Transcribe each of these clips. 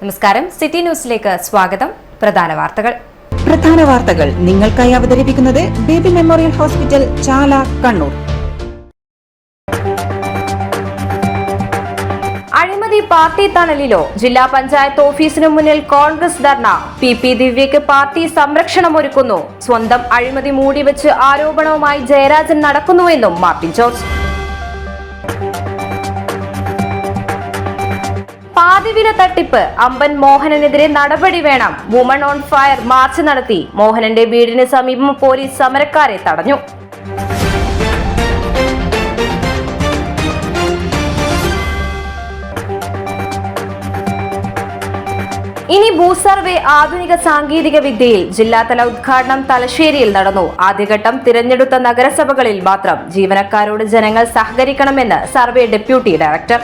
നമസ്കാരം, സിറ്റി ന്യൂസിലേക്ക് സ്വാഗതം. പ്രധാന വാർത്തകൾ നിങ്ങൾക്കായി അവതരിപ്പിക്കുന്നത് Baby Memorial Hospital, Chala, Kannur. അഴിമതി പാർട്ടി തണലിലോ? ജില്ലാ പഞ്ചായത്ത് ഓഫീസിനു മുന്നിൽ കോൺഗ്രസ് ധർണ. പി ദിവ്യയ്ക്ക് പാർട്ടി സംരക്ഷണമൊരുക്കുന്നു. സ്വന്തം അഴിമതി മൂടിവെച്ച് ആരോപണവുമായി ജയരാജൻ നടക്കുന്നുവെന്നും മാർട്ടിൻ ജോർജ്. പാതിവില തട്ടിപ്പ്, അമ്പൻ മോഹനനെതിരെ നടപടി വേണം. വുമൺ ഓൺ ഫയർ മാർച്ച് നടത്തി. മോഹനന്റെ വീടിന് സമീപം പോലീസ് സമരക്കാരെ തടഞ്ഞു. ഇനി ഭൂസർവേ ആധുനിക സാങ്കേതിക വിദ്യയിൽ. ജില്ലാതല ഉദ്ഘാടനം തലശ്ശേരിയിൽ നടന്നു. ആദ്യഘട്ടം തിരഞ്ഞെടുത്ത നഗരസഭകളിൽ മാത്രം. ജീവനക്കാരോട് ജനങ്ങൾ സഹകരിക്കണമെന്ന് സർവേ ഡെപ്യൂട്ടി ഡയറക്ടർ.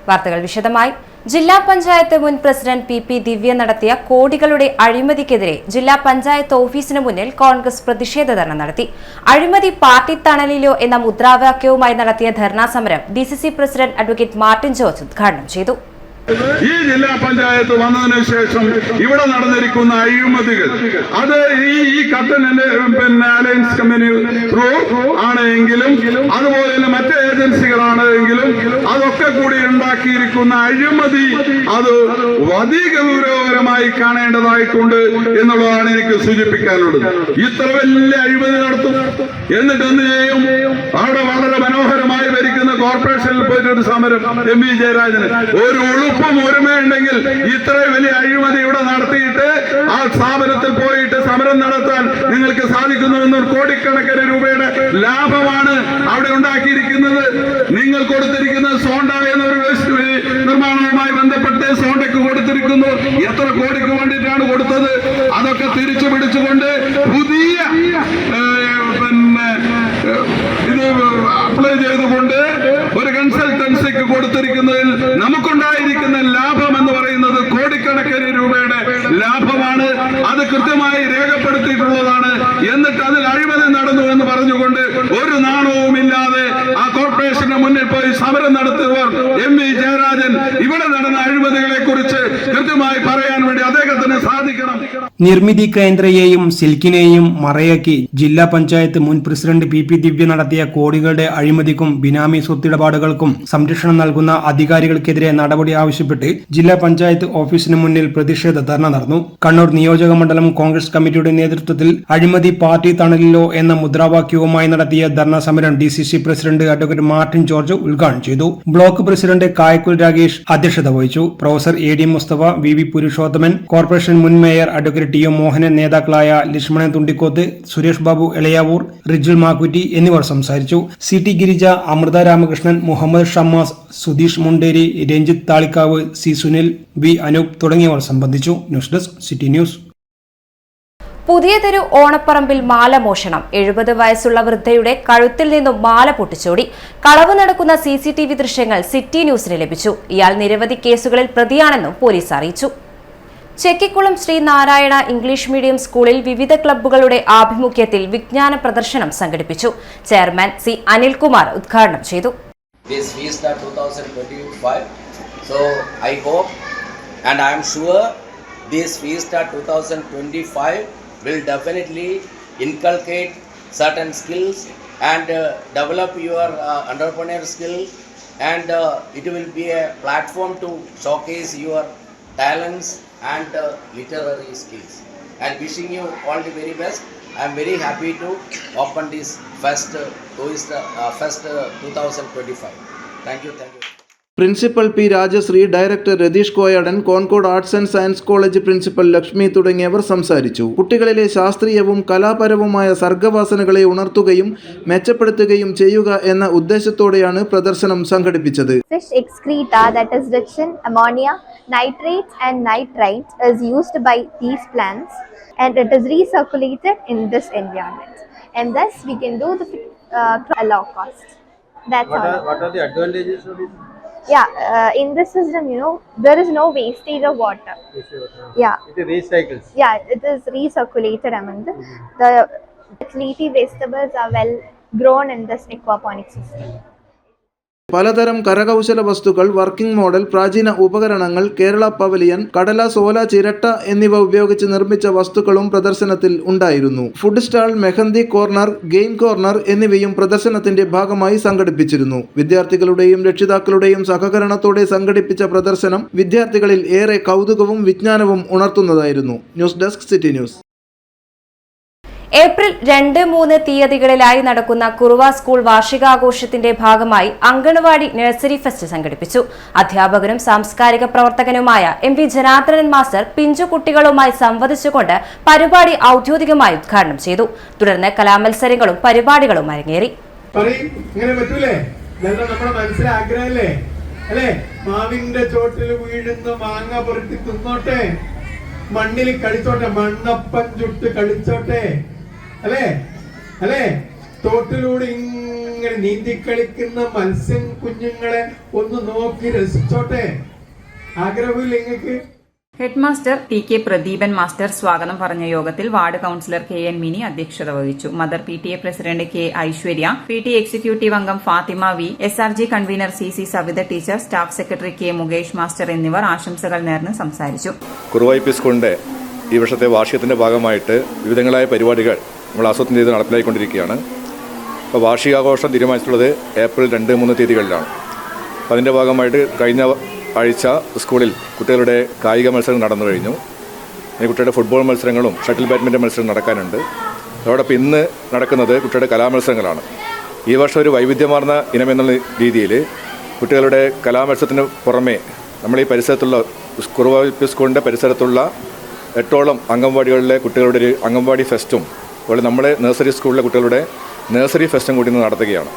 വാർത്തകൾ വിശദമായി. ജില്ലാ പഞ്ചായത്ത് മുൻ പ്രസിഡന്റ് പി ദിവ്യ നടത്തിയ കോടികളുടെ അഴിമതിക്കെതിരെ ജില്ലാ പഞ്ചായത്ത് ഓഫീസിന് മുന്നിൽ കോൺഗ്രസ് പ്രതിഷേധ ധർണ നടത്തി. അഴിമതി പാർട്ടി തണലിലോ എന്ന മുദ്രാവാക്യവുമായി നടത്തിയ ധർണാ സമരം DCC president advocate Martin George ഉദ്ഘാടനം ചെയ്തു. ഈ ജില്ലാ പഞ്ചായത്ത് വന്നതിന് ശേഷം ഇവിടെ നടന്നിരിക്കുന്ന അഴിമതികൾ, അത് ഈ കട്ടനിന്റെ അലയൻസ് കമ്പനി ത്രൂ ആണെങ്കിലും അതുപോലെ തന്നെ മറ്റ് ഏജൻസികളാണെങ്കിലും അതൊക്കെ കൂടി ഉണ്ടാക്കിയിരിക്കുന്ന അഴിമതി അത് അതിഗൗരവകരമായി കാണേണ്ടതായിട്ടുണ്ട് എന്നുള്ളതാണ് എനിക്ക് സൂചിപ്പിക്കാനുള്ളത്. ഇത്ര വലിയ അഴിമതി നടത്തും, എന്നിട്ട് എന്ത് ചെയ്യും? അവിടെ വളരെ മനോഹരമായി ഭരിക്കുന്ന കോർപ്പറേഷനിൽ പോയിട്ടൊരു സമരം MP ജയരാജന് ഒരു ഒരുമയുണ്ടെങ്കിൽ ഇത്രയും വലിയ അഴിമതി ഇവിടെ നടത്തിയിട്ട് ആ സ്ഥാപനത്തിൽ പോയിട്ട് സമരം നടത്താൻ നിങ്ങൾക്ക് സാധിക്കുന്നുവെന്ന് കോടിക്കണക്കിന് രൂപയുടെ ലാഭമാണ് അവിടെ ഉണ്ടാക്കിയിരിക്കുന്നത്. നിങ്ങൾ കൊടുത്തിരിക്കുന്ന സോണ്ട എന്നൊരു നിർമ്മാണവുമായി ബന്ധപ്പെട്ട് സോണ്ടയ്ക്ക് കൊടുത്തിരിക്കുന്നു. എത്ര കോടിക്ക് വേണ്ടിയിട്ടാണ് കൊടുത്തത്? അതൊക്കെ തിരിച്ചു പിടിച്ചുകൊണ്ട് പുതിയ ഇത് അപ്ലൈ ചെയ്തുകൊണ്ട് ഒരു കൺസൾട്ടൻസിക്ക് കൊടുത്തിരിക്കുന്നതിൽ നമുക്കുണ്ടായിരിക്കുന്ന ലാഭം എന്ന് പറയുന്നത് കോടിക്കണക്കിന് രൂപയുടെ ലാഭമാണ്. അത് കൃത്യമായി രേഖപ്പെടുത്തിയിട്ടുള്ളതാണ്. എന്നിട്ട് അതിൽ അഴിമതി നടന്നു എന്ന് പറഞ്ഞുകൊണ്ട് ഒരു നാണവുമില്ലാതെ ആ കോർപ്പറേഷന്റെ മുന്നിൽ പോയി സമരം നടത്തുന്നവർ MP ജയരാജൻ ഇവിടെ നടന്ന അഴിമതികളെ കുറിച്ച് കൃത്യമായി പറയാൻ വേണ്ടി അദ്ദേഹത്തിന് സാധിക്കണം. നിർമ്മിതി കേന്ദ്രയെയും സിൽക്കിനെയും മറയാക്കി ജില്ലാ പഞ്ചായത്ത് മുൻ പ്രസിഡന്റ് പി ദിവ്യ നടത്തിയ കോടികളുടെ അഴിമതിക്കും ബിനാമി സ്വത്തിടപാടുകൾക്കും സംരക്ഷണം നൽകുന്ന അധികാരികൾക്കെതിരെ നടപടി ആവശ്യപ്പെട്ട് ജില്ലാ പഞ്ചായത്ത് ഓഫീസിന് മുന്നിൽ പ്രതിഷേധ ധർണ നടന്നു. കണ്ണൂർ നിയോജക മണ്ഡലം കോൺഗ്രസ് കമ്മിറ്റിയുടെ നേതൃത്വത്തിൽ അഴിമതി പാർട്ടി തണലിലോ എന്ന മുദ്രാവാക്യവുമായി നടത്തിയ ധർണ സമരം DCC president advocate Martin George ഉദ്ഘാടനം ചെയ്തു. ബ്ലോക്ക് പ്രസിഡന്റ് കായക്കുൽ രാഗേഷ് അധ്യക്ഷത വഹിച്ചു. Professor AD Musthafa, VV Purushothaman, corporation മുൻ മേയർ അഡ്വക്കേറ്റ് TO മോഹനൻ, നേതാക്കളായ ലക്ഷ്മണൻ തുണ്ടിക്കോത്ത്, സുരേഷ് ബാബു എളയാവൂർ, റിജിൽ മാക്കുറ്റി എന്നിവർ സംസാരിച്ചു. CT Girija, Amrita Ramakrishnan, Muhammad Shammas, Sudheesh Munderi, Ranjith Thalikkavu, C Sunil, B Anoop തുടങ്ങിയവർ സംബന്ധിച്ചു. News desk city news. പുതിയ തെരു ഓണപ്പറമ്പിൽ മാല മോഷണം. 70 വയസ്സുള്ള വൃദ്ധയുടെ കഴുത്തിൽ നിന്നും മാല പൊട്ടിച്ചോടി. കളവ് നടക്കുന്ന CCTV ദൃശ്യങ്ങൾ സിറ്റി ന്യൂസിന് ലഭിച്ചു. ഇയാൾ നിരവധി കേസുകളിൽ പ്രതിയാണെന്നും പോലീസ് അറിയിച്ചു. ചെക്കിക്കുളം ശ്രീ നാരായണ ഇംഗ്ലീഷ് മീഡിയം സ്കൂളിൽ വിവിധ ക്ലബ്ബുകളുടെ ആഭിമുഖ്യത്തിൽ വിജ്ഞാന പ്രദർശനം സംഘടിപ്പിച്ചു. ചെയർമാൻ C അനിൽകുമാർ ഉദ്ഘാടനം ചെയ്തു. This Fiesta 2025. So I hope and I am sure this Fiesta 2025 will definitely inculcate certain skills and develop your entrepreneur skill, and it will be a platform to showcase your talents and literary skills. And wishing you all the very best. I am very happy to open this first 2025. Thank you. Principal P Rajasree, director Ratheesh Koyadan, Concord arts and science college principal Lakshmi തുടങ്ങിയവർ സംസാരിച്ചു. കുട്ടികളിലെ ശാസ്ത്രീയവും കലാപരവുമായ സർഗവാസനകളെ ഉണർത്തുകയും മെച്ചപ്പെടുത്തുകയും ചെയ്യുക എന്ന ഉദ്ദേശത്തോടെയാണ് പ്രദർശനം സംഘടിപ്പിച്ചത്. Fish excreta that is rich in ammonia, nitrates and nitrites is used by these plants and it is recirculated in this environment, and thus we can do the at low cost. That's what are the advantages of it? In this system, there is no wastage of water. It recycles. It is recirculated among the leafy vegetables are well grown in this aquaponic system. പലതരം കരകൗശല വസ്തുക്കൾ, working model, പ്രാചീന ഉപകരണങ്ങൾ, Kerala pavilion, കടലാസ്, ഓല, ചിരട്ട എന്നിവ ഉപയോഗിച്ച് നിർമ്മിച്ച വസ്തുക്കളും പ്രദർശനത്തിൽ ഉണ്ടായിരുന്നു. Food stall, mehndi corner, game corner എന്നിവയും പ്രദർശനത്തിന്റെ ഭാഗമായി സംഘടിപ്പിച്ചിരുന്നു. വിദ്യാർത്ഥികളുടെയും രക്ഷിതാക്കളുടെയും സഹകരണത്തോടെ സംഘടിപ്പിച്ച പ്രദർശനം വിദ്യാർത്ഥികളിൽ ഏറെ കൗതുകവും വിജ്ഞാനവും ഉണർത്തുന്നതായിരുന്നു. News desk, city news. April 2-3 തീയതികളിലായി നടക്കുന്ന കുറുവ സ്കൂൾ വാർഷികാഘോഷത്തിന്റെ ഭാഗമായി അങ്കണവാടി നഴ്സറി ഫെസ്റ്റ് സംഘടിപ്പിച്ചു. അധ്യാപകനും സാംസ്കാരിക പ്രവർത്തകനുമായ എം.വി. ജനാർദ്ദനൻ മാസ്റ്റർ പിഞ്ചു കുട്ടികളുമായി സംവദിച്ചുകൊണ്ട് പരിപാടി ഔദ്യോഗികമായി ഉദ്ഘാടനം ചെയ്തു. തുടർന്ന് കലാമത്സരങ്ങളും പരിപാടികളും അരങ്ങേറി. മാവിന്റെ ചോട്ടിൽ വീഴുന്ന മാങ്ങ പുരട്ടി തിന്നോട്ടെ, മണ്ണിൽ കളിച്ചോട്ടെ, മണ്ണപ്പൻ ചുട്ട് കളിച്ചോട്ടെ, അല്ലേ തോട്ടിലൂടെ ഇങ്ങനെ നീന്തി കളിക്കുന്ന മത്സ്യം കുഞ്ഞുങ്ങളെ ഒന്ന് നോക്കി രസിച്ചോട്ടെ. ആഗ്രഹമില്ല നിങ്ങൾക്ക്? Head master T K Pradeepan master സ്വാഗതം പറഞ്ഞ യോഗത്തിൽ ward councillor K N Mini അധ്യക്ഷത വഹിച്ചു. Mother PTA president K Aishwarya, PTA executive അംഗം Fathima V, SRG convener CC Savitha teacher, staff secretary K Mukesh master എന്നിവർ ആശംസകൾ നേർന്ന് സംസാരിച്ചു. കുറുവ IP സ്കൂളിന്റെ ഈ വർഷത്തെ വാർഷികത്തിന്റെ ഭാഗമായിട്ട് വിവിധങ്ങളായ പരിപാടികൾ നമ്മൾ ആസൂത്രണം ചെയ്ത് നടപ്പിലായിക്കൊണ്ടിരിക്കുകയാണ്. അപ്പോൾ വാർഷികാഘോഷം തീരുമാനിച്ചിട്ടുള്ളത് ഏപ്രിൽ 2-3 തീയതികളിലാണ്. അപ്പോൾ അതിൻ്റെ ഭാഗമായിട്ട് കഴിഞ്ഞ ആഴ്ച സ്കൂളിൽ കുട്ടികളുടെ കായിക മത്സരം നടന്നു കഴിഞ്ഞു. കുട്ടികളുടെ ഫുട്ബോൾ മത്സരങ്ങളും ഷട്ടിൽ ബാഡ്മിൻ്റൺ മത്സരം നടക്കാനുണ്ട്. അതോടൊപ്പം ഇന്ന് നടക്കുന്നത് കുട്ടികളുടെ കലാമത്സരങ്ങളാണ്. ഈ വർഷം ഒരു വൈവിധ്യമാർന്ന ഇനമെന്നുള്ള രീതിയിൽ കുട്ടികളുടെ കലാമത്സരത്തിന് പുറമെ നമ്മൾ ഈ പരിസരത്തുള്ള കുറുവ സ്കൂളിൻ്റെ പരിസരത്തുള്ള 8ഓളം അംഗൻവാടികളിലെ കുട്ടികളുടെ ഒരു അംഗൻവാടി ഫെസ്റ്റും അതുപോലെ നമ്മുടെ നഴ്സറി സ്കൂളിലെ കുട്ടികളുടെ നഴ്സറി ഫെസ്റ്റും കൂടി ഇന്ന് നടത്തുകയാണ്.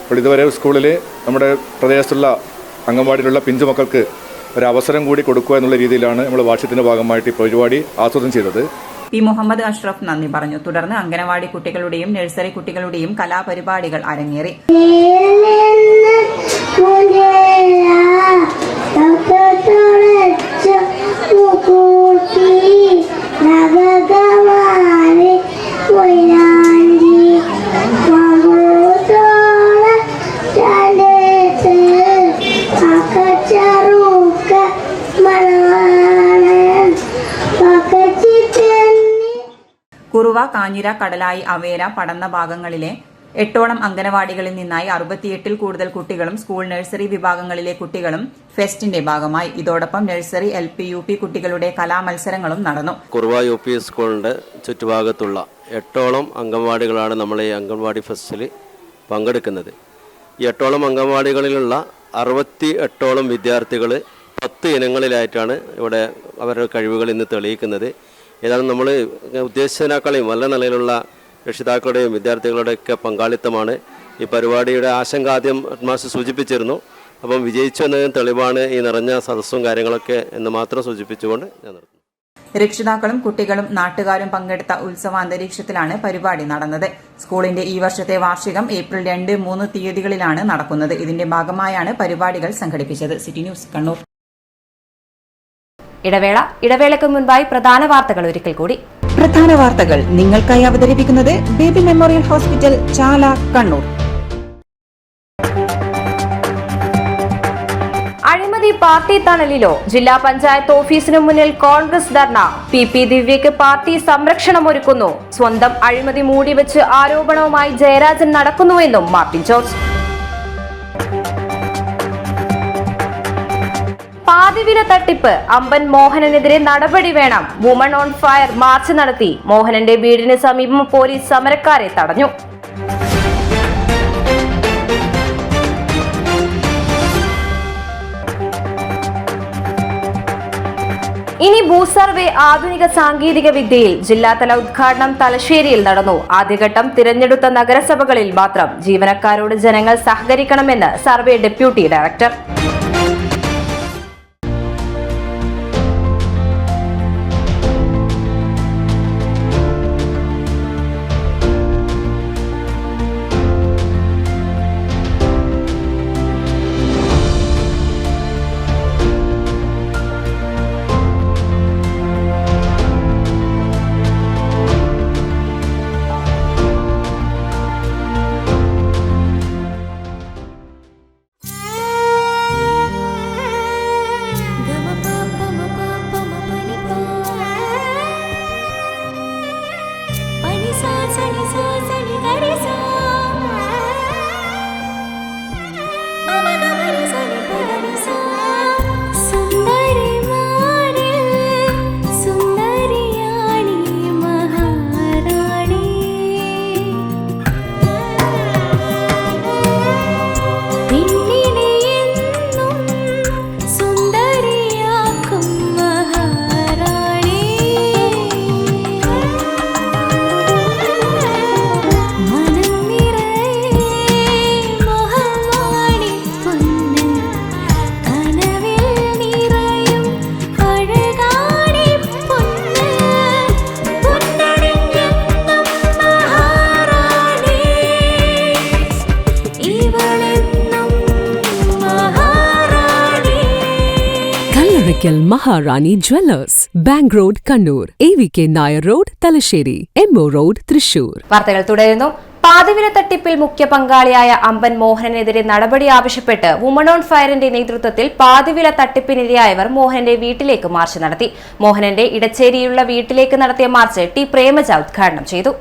അപ്പോൾ ഇതുവരെ സ്കൂളിൽ നമ്മുടെ പ്രദേശത്തുള്ള അംഗൻവാടിയിലുള്ള പിഞ്ചുമക്കൾക്ക് ഒരു അവസരം കൂടി കൊടുക്കുക എന്നുള്ള രീതിയിലാണ് നമ്മൾ വാർഷികത്തിന്റെ ഭാഗമായിട്ട് ഈ പരിപാടി ആസൂത്രണം ചെയ്തത്. പി മുഹമ്മദ് അഷ്റഫ് നന്ദി പറഞ്ഞു. തുടർന്ന് അംഗനവാടി കുട്ടികളുടെയും നഴ്സറി കുട്ടികളുടെയും കലാപരിപാടികൾ അരങ്ങേറി. കുറുവ, കാഞ്ഞിര, കടലായി, അവേര, പടന്ന ഭാഗങ്ങളിലെ 8ഓളം അംഗനവാടികളിൽ നിന്നായി 68-ൽ കൂടുതൽ കുട്ടികളും സ്കൂൾ നഴ്സറി വിഭാഗങ്ങളിലെ കുട്ടികളും ഫെസ്റ്റിന്റെ ഭാഗമായി. ഇതോടൊപ്പം നഴ്സറി, LP, UP കുട്ടികളുടെ കലാമത്സരങ്ങളും നടന്നു. കുറുവ UP സ്കൂളിന്റെ ചുറ്റുഭാഗത്തുള്ള 8ഓളം അംഗൻവാടികളാണ് നമ്മൾ ഈ അംഗൻവാടി ഫെസ്റ്റിൽ പങ്കെടുക്കുന്നത്. ഈ 8ഓളം അംഗൻവാടികളിലുള്ള 68ഓളം വിദ്യാർത്ഥികൾ 10 ഇനങ്ങളിലായിട്ടാണ് ഇവിടെ അവരുടെ കഴിവുകൾ ഇന്ന് തെളിയിക്കുന്നത്. ഏതായാലും നമ്മൾ ഉദ്ദേശിച്ചതിനേക്കാളും നല്ല നിലയിലുള്ള രക്ഷിതാക്കളുടെയും വിദ്യാർത്ഥികളുടെയൊക്കെ പങ്കാളിത്തമാണ്. ഈ പരിപാടിയുടെ ആശങ്ക ആദ്യം മാസ്റ്റർ സൂചിപ്പിച്ചിരുന്നു. അപ്പം വിജയിച്ചു എന്നതിന് തെളിവാണ് ഈ നിറഞ്ഞ സദസ്സും കാര്യങ്ങളൊക്കെ എന്ന് മാത്രം സൂചിപ്പിച്ചുകൊണ്ട് ഞാൻ നിർത്തുന്നു. രക്ഷിതാക്കളും കുട്ടികളും നാട്ടുകാരും പങ്കെടുത്ത ഉത്സവാന്തരീക്ഷത്തിലാണ് പരിപാടി നടന്നത്. സ്കൂളിന്റെ ഈ വർഷത്തെ വാർഷികം ഏപ്രിൽ 2-3 തീയതികളിലാണ് നടക്കുന്നത്. ഇതിന്റെ ഭാഗമായാണ് പരിപാടികൾ സംഘടിപ്പിച്ചത്. City news, Kannur. ഇടവേളയ്ക്ക് മുൻപായി പ്രധാന വാർത്തകൾ ഒരിക്കൽ കൂടി. പ്രധാന വാർത്തകൾ നിങ്ങൾക്കായി അവതരിപ്പിക്കുന്നത് Baby Memorial Hospital, Chala, Kannur. അഴിമതി പാർട്ടി തണലിലോ? ജില്ലാ പഞ്ചായത്ത് ഓഫീസിനു മുന്നിൽ കോൺഗ്രസ് ധർണ. PP ദിവ്യയ്ക്ക് പാർട്ടി സംരക്ഷണമൊരുക്കുന്നു. സ്വന്തം അഴിമതി മൂടിവെച്ച് ആരോപണവുമായി ജയരാജൻ നടക്കുന്നുവെന്നും മാർട്ടിൻ ജോർജ്. പാതിവില തട്ടിപ്പ്, അമ്പൻ മോഹനനെതിരെ നടപടി വേണം. വുമൺ ഓൺ ഫയർ മാർച്ച് നടത്തി. മോഹനന്റെ വീടിന് സമീപം പോലീസ് സമരക്കാരെ തടഞ്ഞു. ഇനി ഭൂസർവേ ആധുനിക സാങ്കേതിക വിദ്യയിൽ. ജില്ലാതല ഉദ്ഘാടനം തലശ്ശേരിയിൽ നടന്നു. ആദ്യഘട്ടം തിരഞ്ഞെടുത്ത നഗരസഭകളിൽ മാത്രം. ജീവനക്കാരോട് ജനങ്ങൾ സഹകരിക്കണമെന്ന് survey deputy director. Oracle Maharani Jewellers, Bank Road, Kannur, AVK Nair Road, Talasheri, MO Road, Thrissur. വാർത്തകൾ തുടരുന്നു. പാതിവില തട്ടിപ്പിൽ മുഖ്യ പങ്കാളിയായ അമ്പൻ മോഹനനെതിരെ നടപടി ആവശ്യപ്പെട്ട് വുമൺ ഓൺ ഫയറിന്റെ നേതൃത്വത്തിൽ പാതിവില തട്ടിപ്പിനിരയായവർ മോഹനന്റെ വീട്ടിലേക്ക് മാർച്ച് നടത്തി. മോഹനന്റെ ഇടച്ചേരിയിലുള്ള വീട്ടിലേക്ക് നടത്തിയ മാർച്ച് ടി പ്രേമജ ഉദ്ഘാടനം ചെയ്തു.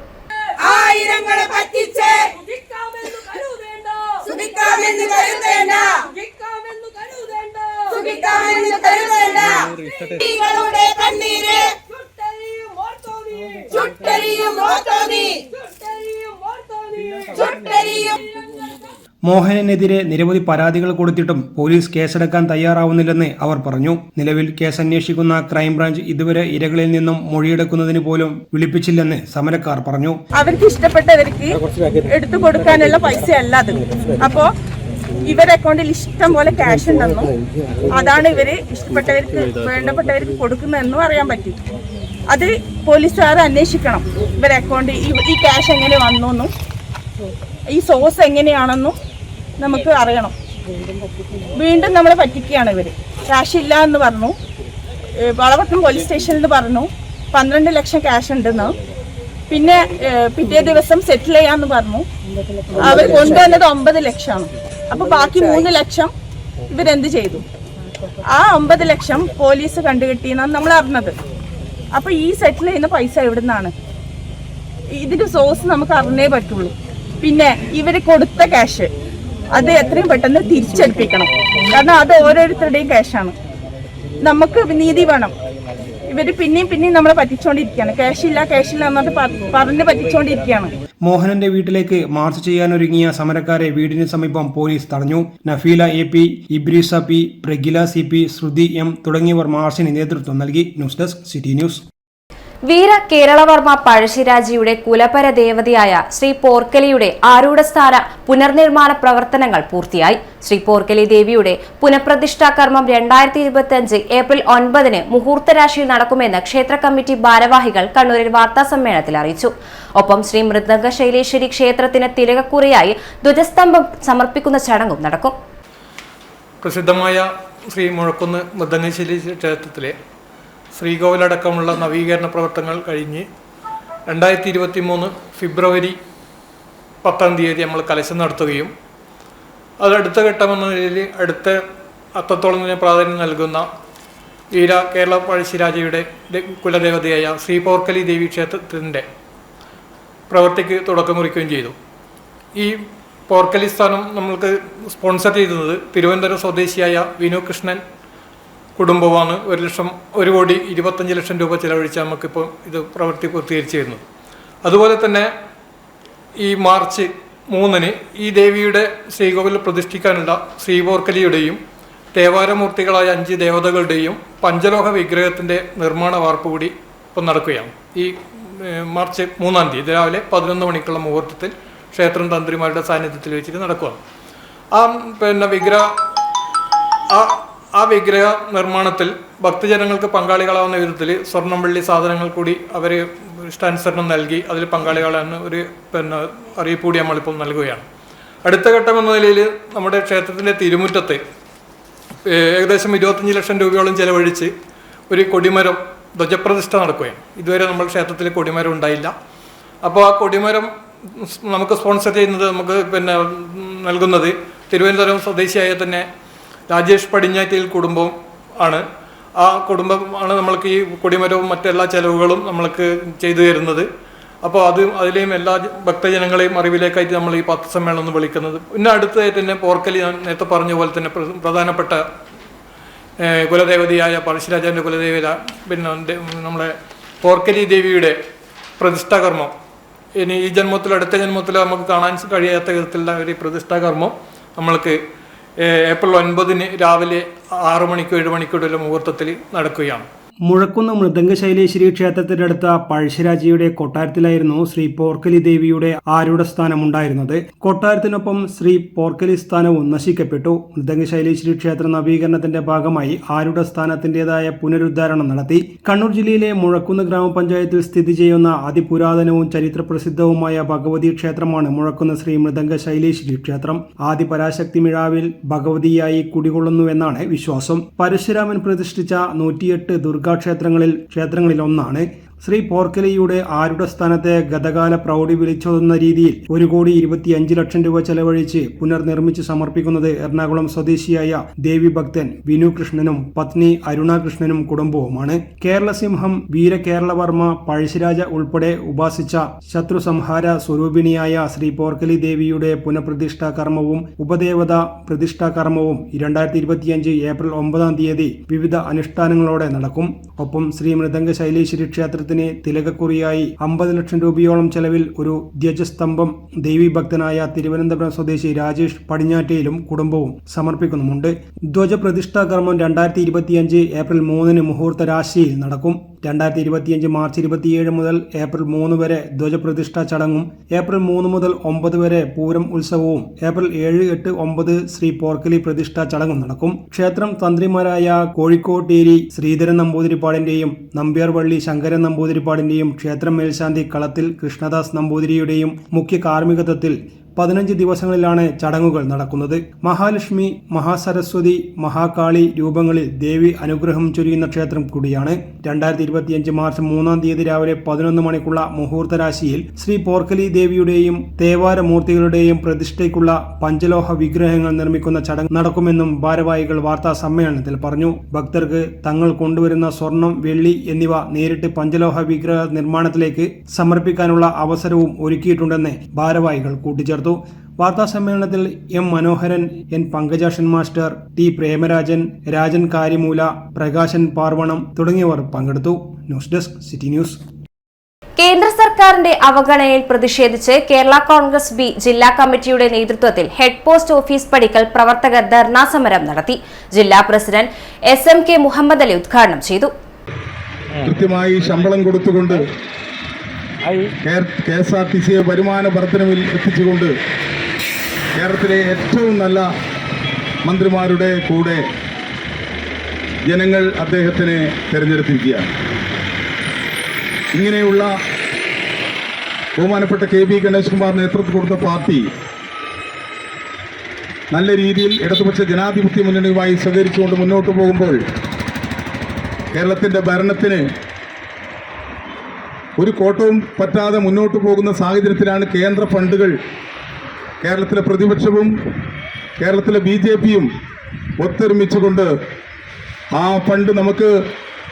മോഹനെതിരെ നിരവധി പരാതികൾ കൊടുത്തിട്ടും പോലീസ് കേസെടുക്കാൻ തയ്യാറാവുന്നില്ലെന്ന് അവർ പറഞ്ഞു. നിലവിൽ കേസ് അന്വേഷിക്കുന്ന ക്രൈംബ്രാഞ്ച് ഇതുവരെ ഇരകളിൽ നിന്നും മൊഴിയെടുക്കുന്നതിന് പോലും വിളിപ്പിച്ചില്ലെന്ന് സമരക്കാർ പറഞ്ഞു. അവർക്ക് ഇഷ്ടപ്പെട്ടവർക്ക് എടുത്തു കൊടുക്കാനുള്ള പൈസ അല്ല അത്. അപ്പോ ഇവരുടെ അക്കൗണ്ടിൽ ഇഷ്ടം പോലെ ക്യാഷ് ഉണ്ടെന്നും അതാണ് ഇവര് ഇഷ്ടപ്പെട്ടവർക്ക് വേണ്ടപ്പെട്ടവർക്ക് കൊടുക്കുന്നതെന്നും അറിയാൻ പറ്റും. അത് പോലീസുകാർ അന്വേഷിക്കണം. ഇവരുടെ അക്കൗണ്ടിൽ ഈ ക്യാഷ് എങ്ങനെ വന്നു, ഈ സോഴ്സ് എങ്ങനെയാണെന്നും നമുക്ക് അറിയണം. വീണ്ടും നമ്മളെ പറ്റിക്കുകയാണ് ഇവര്. ക്യാഷ് ഇല്ല എന്ന് പറഞ്ഞു, വളപട്ടണം പോലീസ് സ്റ്റേഷനിൽ പറഞ്ഞു 12 ലക്ഷം ക്യാഷ് ഉണ്ടെന്ന്. പിന്നെ പിറ്റേ ദിവസം സെറ്റിൽ ചെയ്യാന്ന് പറഞ്ഞു. അവർ കൊണ്ടുവന്നത് 9 ലക്ഷമാണ്. അപ്പൊ ബാക്കി 3 ലക്ഷം ഇവരെന്ത് ചെയ്തു? ആ 9 ലക്ഷം പോലീസ് കണ്ടുകിട്ടിയെന്നാണ് നമ്മൾ അറിഞ്ഞത്. അപ്പൊ ഈ സെറ്റിൽ ചെയ്യുന്ന പൈസ എവിടുന്നാണ്? ഇതിന്റെ സോഴ്സ് നമുക്ക് അറിഞ്ഞേ പറ്റുള്ളൂ. പിന്നെ ഇവര് കൊടുത്ത ക്യാഷ് അത് എത്രയും പെട്ടെന്ന് തിരിച്ചേൽപ്പിക്കണം. കാരണം അത് ഓരോരുത്തരുടെയും ക്യാഷാണ്. നമുക്ക് നീതി വേണം. ഇവര് പിന്നെയും നമ്മളെ പറ്റിച്ചോണ്ടിരിക്കുകയാണ്. ക്യാഷില്ല എന്നിട്ട് പറഞ്ഞ് പറ്റിച്ചോണ്ടിരിക്കുകയാണ്. മോഹനന്റെ വീട്ടിലേക്ക് മാർച്ച് ചെയ്യാനൊരുങ്ങിയ സമരക്കാരെ വീടിന് സമീപം പോലീസ് തടഞ്ഞു. നഫീല AP, ഇബ്രീസ P, പ്രഗില CP, ശ്രുതി M തുടങ്ങിയവർ മാർച്ചിന് നേതൃത്വം നൽകി. News desk city news. Veera Keralavarma പഴശ്ശിരാജയുടെ കുലപര ദേവതയായ ശ്രീ പോർക്കലിയുടെ ആരൂഢസ്ഥാന പുനർനിർമ്മാണ പ്രവർത്തനങ്ങൾ പൂർത്തിയായി. ശ്രീ പോർക്കലി ദേവിയുടെ പുനഃപ്രതിഷ്ഠാ കർമ്മം 2025 ഏപ്രിൽ 9 മുഹൂർത്തരാശിയിൽ നടക്കുമെന്ന് ക്ഷേത്ര കമ്മിറ്റി ഭാരവാഹികൾ കണ്ണൂരിൽ വാർത്താസമ്മേളനത്തിൽ അറിയിച്ചു. ഒപ്പം ശ്രീ മൃദംഗ ശൈലേശ്വരി ക്ഷേത്രത്തിന് തിലകക്കുറിയായി ധ്വജസ്തംഭം സമർപ്പിക്കുന്ന ചടങ്ങും നടക്കും. പ്രസിദ്ധമായ ശ്രീ മുഴക്കുന്ന് മൃദംഗശൈലേശ്വരി ക്ഷേത്രത്തിലെ ശ്രീകോവിലടക്കമുള്ള നവീകരണ പ്രവർത്തനങ്ങൾ കഴിഞ്ഞ് 2023 ഫെബ്രുവരി 10 നമ്മൾ കലശം നടത്തുകയും അത് അടുത്ത ഘട്ടമെന്ന നിലയിൽ അത്രത്തോളം തന്നെ പ്രാധാന്യം നൽകുന്ന വീര കേരള പഴശ്ശിരാജയുടെ കുലദേവതയായ ശ്രീ പോർക്കലി ദേവി ക്ഷേത്രത്തിൻ്റെ പ്രവൃത്തിക്ക് തുടക്കം കുറിക്കുകയും ചെയ്തു. ഈ പോർക്കലി സ്ഥാനം നമ്മൾക്ക് സ്പോൺസർ ചെയ്തത് തിരുവനന്തപുരം സ്വദേശിയായ വിനു കൃഷ്ണൻ കുടുംബമാണ്. 1,25,00,000 രൂപ ചിലവഴിച്ച് നമുക്കിപ്പോൾ ഇത് പ്രവൃത്തി പൂർത്തീകരിച്ചു വരുന്നത്. അതുപോലെ തന്നെ ഈ മാർച്ച് 3 ഈ ദേവിയുടെ ശ്രീകോവിൽ പ്രതിഷ്ഠിക്കാനുള്ള ശ്രീ പോർക്കലിയുടെയും ദേവാരമൂർത്തികളായ 5 ദേവതകളുടെയും പഞ്ചലോഹ വിഗ്രഹത്തിൻ്റെ നിർമ്മാണ വാർപ്പ് കൂടി ഇപ്പം നടക്കുകയാണ്. ഈ മാർച്ച് 3 രാവിലെ 11 മണിക്കുള്ള മുഹൂർത്തത്തിൽ ക്ഷേത്രം തന്ത്രിമാരുടെ സാന്നിധ്യത്തിൽ വെച്ചിട്ട് നടക്കുകയാണ്. ആ വിഗ്രഹ നിർമ്മാണത്തിൽ ഭക്തജനങ്ങൾക്ക് പങ്കാളികളാവുന്ന വിധത്തിൽ സ്വർണ്ണം വെള്ളി സാധനങ്ങൾ കൂടി അവർ ഇഷ്ടാനുസരണം നൽകി അതിൽ പങ്കാളികളാണ് ഒരു അറിയിപ്പ് കൂടി നമ്മളിപ്പോൾ നൽകുകയാണ്. അടുത്ത ഘട്ടം എന്ന നിലയിൽ നമ്മുടെ ക്ഷേത്രത്തിൻ്റെ തിരുമുറ്റത്ത് ഏകദേശം 25 ലക്ഷം രൂപയോളം ചെലവഴിച്ച് ഒരു കൊടിമരം ധ്വജപ്രതിഷ്ഠ നടക്കുകയാണ്. ഇതുവരെ നമ്മൾ ക്ഷേത്രത്തിൽ കൊടിമരം ഉണ്ടായില്ല. അപ്പോൾ ആ കൊടിമരം നമുക്ക് സ്പോൺസർ ചെയ്യുന്നത് നൽകുന്നത് തിരുവനന്തപുരം സ്വദേശിയായ തന്നെ രാജേഷ് പടിഞ്ഞാറ്റിൽ കുടുംബം ആണ്. ആ കുടുംബമാണ് നമ്മൾക്ക് ഈ കൊടിമരവും മറ്റെല്ലാ ചെലവുകളും നമ്മൾക്ക് ചെയ്തു തരുന്നത്. അപ്പോൾ അതിലെയും എല്ലാ ഭക്തജനങ്ങളെയും അറിവിലേക്കായിട്ട് നമ്മൾ ഈ പത്രസമ്മേളനം വിളിക്കുന്നത്. പിന്നെ അടുത്തതായിട്ട് തന്നെ പോർക്കലി ഞാൻ നേരത്തെ പറഞ്ഞ പോലെ തന്നെ പ്രധാനപ്പെട്ട കുലദേവതയായ പഴശ്ശിരാജാവിൻ്റെ കുലദേവത നമ്മളെ പോർക്കലി ദേവിയുടെ പ്രതിഷ്ഠാകർമ്മം ഇനി ഈ ജന്മത്തിലോ അടുത്ത ജന്മത്തിലോ നമുക്ക് കാണാൻ കഴിയാത്ത വിധത്തിലുള്ള ഒരു പ്രതിഷ്ഠാകർമ്മം നമ്മൾക്ക് ഏപ്രിൽ 9 രാവിലെ 6 മണിക്കോ 7 മണിക്കോ മുഹൂർത്തത്തിൽ നടക്കുകയാണ്. മുഴക്കുന്ന് മൃദംഗശൈലേശ്വരി ക്ഷേത്രത്തിനടുത്ത പഴശ്ശിരാജയുടെ കൊട്ടാരത്തിലായിരുന്നു ശ്രീ പോർക്കലി ദേവിയുടെ ആരൂഢസ്ഥാനമുണ്ടായിരുന്നത്. കൊട്ടാരത്തിനൊപ്പം ശ്രീ പോർക്കലി സ്ഥാനവും നശിക്കപ്പെട്ടു. മൃദംഗശൈലേശ്വരി ക്ഷേത്ര നവീകരണത്തിന്റെ ഭാഗമായി ആരൂഢസ്ഥാനത്തിന്റേതായ പുനരുദ്ധാരണം നടത്തി. കണ്ണൂർ ജില്ലയിലെ മുഴക്കുന്ന് ഗ്രാമപഞ്ചായത്തിൽ സ്ഥിതി ചെയ്യുന്ന അതിപുരാതനവും ചരിത്രപ്രസിദ്ധവുമായ ഭഗവതി ക്ഷേത്രമാണ് മുഴക്കുന്ന് ശ്രീ മൃദംഗശൈലേശ്വരി ക്ഷേത്രം. ആദി പരാശക്തി മിഴാവിൽ ഭഗവതിയായി കുടികൊള്ളുന്നുവെന്നാണ് വിശ്വാസം. പരശുരാമൻ പ്രതിഷ്ഠിച്ച 108 ക്ഷേത്രങ്ങളിൽ ഒന്നാണ്. ശ്രീ പോർക്കലിയുടെ ആരൂഢസ്ഥാനത്തെ ഗതകാല പ്രൗഢി വിളിച്ചോതുന്ന രീതിയിൽ 1,25,00,000 രൂപ ചെലവഴിച്ച് പുനർനിർമ്മിച്ച് സമർപ്പിക്കുന്നത് എറണാകുളം സ്വദേശിയായ ദേവി ഭക്തൻ വിനു കൃഷ്ണനും പത്നി അരുണ കൃഷ്ണനും കുടുംബവുമാണ്. കേരളസിംഹം, വീരകേരളവർമ്മ, പഴശ്ശിരാജ ഉൾപ്പെടെ ഉപാസിച്ച ശത്രു സംഹാര സ്വരൂപിണിയായ ശ്രീ പോർക്കലി ദേവിയുടെ പുനഃപ്രതിഷ്ഠാ കർമ്മവും ഉപദേവത പ്രതിഷ്ഠാ കർമ്മവും 2025 ഏപ്രിൽ 9 വിവിധ അനുഷ്ഠാനങ്ങളോടെ നടക്കും. ഒപ്പം ശ്രീ മൃദംഗശൈലേശ്വരി ക്ഷേത്രത്തിൽ തിലകക്കുറിയായി 50 ലക്ഷം രൂപയോളം ചെലവിൽ ഒരു ധ്വജസ്തംഭം ദേവീഭക്തനായ തിരുവനന്തപുരം സ്വദേശി രാജേഷ് പടിഞ്ഞാറ്റയിലും കുടുംബവും സമർപ്പിക്കുന്നുമുണ്ട്. ധ്വജപ്രതിഷ്ഠാ കർമ്മം 2025 ഏപ്രിൽ 3 മുഹൂർത്ത രാശിയിൽ നടക്കും. 2025 മാർച്ച് 27 മുതൽ ഏപ്രിൽ 3 വരെ ധ്വജപ്രതിഷ്ഠാ ചടങ്ങും ഏപ്രിൽ 3 മുതൽ 9 വരെ പൂരം ഉത്സവവും ഏപ്രിൽ 7, 8, 9 ശ്രീ പോർക്കലി പ്രതിഷ്ഠാ ചടങ്ങും നടക്കും. ക്ഷേത്രം തന്ത്രിമാരായ കോഴിക്കോട്ടേരി ശ്രീധരൻ നമ്പൂതിരിപ്പാടിന്റെയും നമ്പ്യാർവള്ളി ശങ്കരൻ നമ്പൂതിരിപ്പാടിന്റെയും ക്ഷേത്രം മേൽശാന്തി കളത്തിൽ കൃഷ്ണദാസ് നമ്പൂതിരിയുടെയും മുഖ്യ കാർമ്മികത്വത്തിൽ 15 ദിവസങ്ങളിലാണ് ചടങ്ങുകൾ നടക്കുന്നത്. മഹാലക്ഷ്മി, മഹാസരസ്വതി, മഹാകാളി രൂപങ്ങളിൽ ദേവി അനുഗ്രഹം ചൊരിയുന്ന ക്ഷേത്രം കൂടിയാണ്. 2025 മാർച്ച് 3 രാവിലെ 11 മണിക്കുള്ള മുഹൂർത്ത രാശിയിൽ ശ്രീ പോർക്കലി ദേവിയുടെയും തേവാരമൂർത്തികളുടെയും പ്രതിഷ്ഠയ്ക്കുള്ള പഞ്ചലോഹ വിഗ്രഹങ്ങൾ നിർമ്മിക്കുന്ന ചടങ്ങ് നടക്കുമെന്നും ഭാരവാഹികൾ വാർത്താ സമ്മേളനത്തിൽ പറഞ്ഞു. ഭക്തർക്ക് തങ്ങൾ കൊണ്ടുവരുന്ന സ്വർണം, വെള്ളി എന്നിവ നേരിട്ട് പഞ്ചലോഹ വിഗ്രഹ നിർമ്മാണത്തിലേക്ക് സമർപ്പിക്കാനുള്ള അവസരവും ഒരുക്കിയിട്ടുണ്ടെന്ന് ഭാരവാഹികൾ കൂട്ടിച്ചേർത്തു. വാർത്താ സമ്മേളനത്തിൽ M Manoharan, N Pankajakshan master, T Premarajan, Rajan Karyamoola, Prakashan Parvanam തുടങ്ങിയവർ പങ്കെടുത്തു. News desk city news. കേന്ദ്ര സർക്കാരിന്റെ അവഗണനയിൽ പ്രതിഷേധിച്ച് കേരള കോൺഗ്രസ് ബി ജില്ലാ കമ്മിറ്റിയുടെ നേതൃത്വത്തിൽ ഹെഡ് പോസ്റ്റ് ഓഫീസ് പടിക്കൽ പ്രവർത്തകർ ധർണാ സമരം നടത്തി. ജില്ലാ പ്രസിഡന്റ് SMK മുഹമ്മദ് അലി ഉദ്ഘാടനം ചെയ്തു. കൃത്യമായി ശമ്പളം കൊടുത്തുകൊണ്ട് KSRTCയെ വരുമാന വർധനവിൽ എത്തിച്ചുകൊണ്ട് കേരളത്തിലെ ഏറ്റവും നല്ല മന്ത്രിമാരുടെ കൂടെ ജനങ്ങൾ അദ്ദേഹത്തിനെ തിരഞ്ഞെടുത്തിരിക്കുകയാണ്. ഇങ്ങനെയുള്ള ബഹുമാനപ്പെട്ട KB ഗണേഷ് കുമാർ നേതൃത്വം കൊടുത്ത പാർട്ടി നല്ല രീതിയിൽ ഇടതുപക്ഷ ജനാധിപത്യ മുന്നണിയുമായി സഹകരിച്ചുകൊണ്ട് മുന്നോട്ട് പോകുമ്പോൾ കേരളത്തിൻ്റെ ഭരണത്തിന് ഒരു കോട്ടവും പറ്റാതെ മുന്നോട്ട് പോകുന്ന സാഹചര്യത്തിലാണ് കേന്ദ്ര ഫണ്ടുകൾ കേരളത്തിലെ പ്രതിപക്ഷവും കേരളത്തിലെ BJPയും ഒത്തൊരുമിച്ചുകൊണ്ട് ആ ഫണ്ട് നമുക്ക്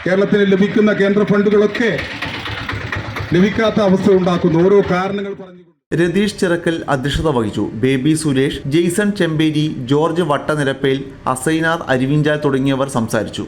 കേരളത്തിന് ലഭിക്കുന്ന കേന്ദ്ര ഫണ്ടുകളൊക്കെ ലഭിക്കാത്ത അവസ്ഥ ഉണ്ടാക്കുന്നു. ഓരോ കാരണങ്ങൾ പറഞ്ഞു. രതീഷ് ചിറക്കൽ അധ്യക്ഷത വഹിച്ചു. ബേബി സുരേഷ്, ജെയ്സൺ ചെമ്പേരി, ജോർജ് വട്ടനിരപ്പേൽ, അസൈനാർ അരിവിഞ്ചാൽ തുടങ്ങിയവർ സംസാരിച്ചു.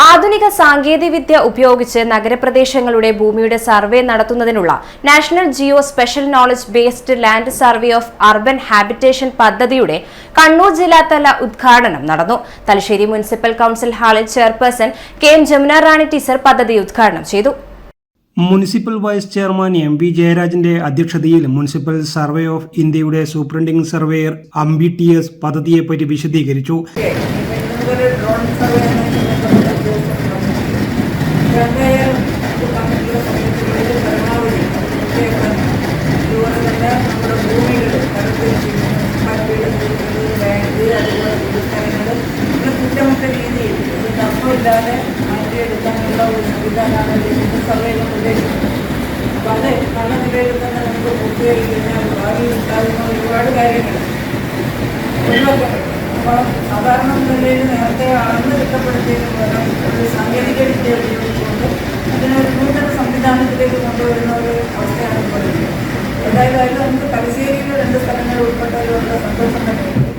ആധുനിക സാങ്കേതികവിദ്യ ഉപയോഗിച്ച് നഗരപ്രദേശങ്ങളുടെ ഭൂമിയുടെ സർവേ നടത്തുന്നതിനുള്ള national geospatial knowledge based land survey of urban habitation പദ്ധതിയുടെ കണ്ണൂർ ജില്ലാതല ഉദ്ഘാടനം നടന്നു. തലശ്ശേരി മുനിസിപ്പൽ കൌൺസിൽ ഹാളിൽ chairperson KM Jamuna Rani teacher പദ്ധതി ഉദ്ഘാടനം ചെയ്തു. മുനിസിപ്പൽ വൈസ് ചെയർമാൻ MV ജയരാജന്റെ അധ്യക്ഷതയിൽ മുനിസിപ്പൽ സർവേ ഓഫ് ഇന്ത്യയുടെ സൂപ്രണ്ടിംഗ് സർവേയർ അംബി TS പദ്ധതിയെപ്പറ്റി വിശദീകരിച്ചു. കുറ്റമറ്റ രീതിയിൽ തർക്കമില്ലാതെ മാറ്റിയെടുക്കാനുള്ള ഒരു സംവിധാനമാണ് സർവേയിൽ ഉദ്ദേശിക്കുന്നത്. അപ്പോൾ അത് നല്ല നിലയിൽ തന്നെ നമുക്ക് പൂർത്തിയായി കഴിഞ്ഞാൽ ഭാവിയിൽ ഉണ്ടാകുന്ന ഒരുപാട് കാര്യങ്ങൾ ഒഴിവാക്കാൻ. അപ്പോൾ സാധാരണ നിലയിൽ നേരത്തെ അളന്ന് തിട്ടപ്പെടുത്തിയതിന് പകരം ഒരു സാങ്കേതിക വിദ്യ ഉപയോഗിച്ചുകൊണ്ട് അതിനൊരു നൂതന സംവിധാനത്തിലേക്ക് കൊണ്ടുവരുന്ന ഒരു അവസ്ഥയാണ് പറയുന്നത്. ഏതായാലും നമുക്ക് തലശ്ശേരിയിലെ 2 സ്ഥലങ്ങൾ ഉൾപ്പെട്ടതിലുള്ള സന്തോഷം തന്നെയുണ്ട്.